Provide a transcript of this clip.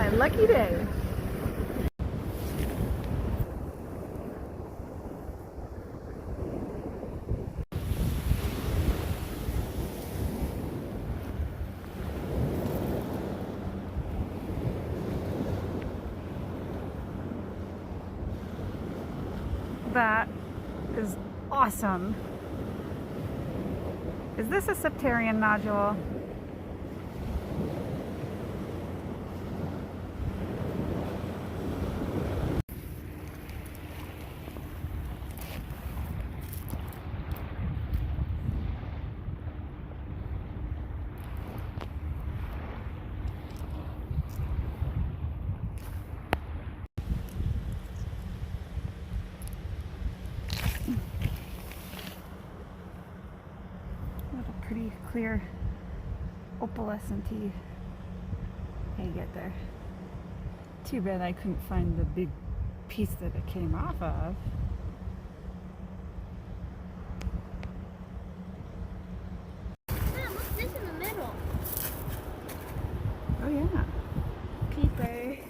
again. Lucky day. That is awesome. Is this a septarian nodule? Pretty clear opalescent-y. How you get there? Too bad I couldn't find the big piece that it came off of. Mom, what's this in the middle? Oh yeah. Peeper.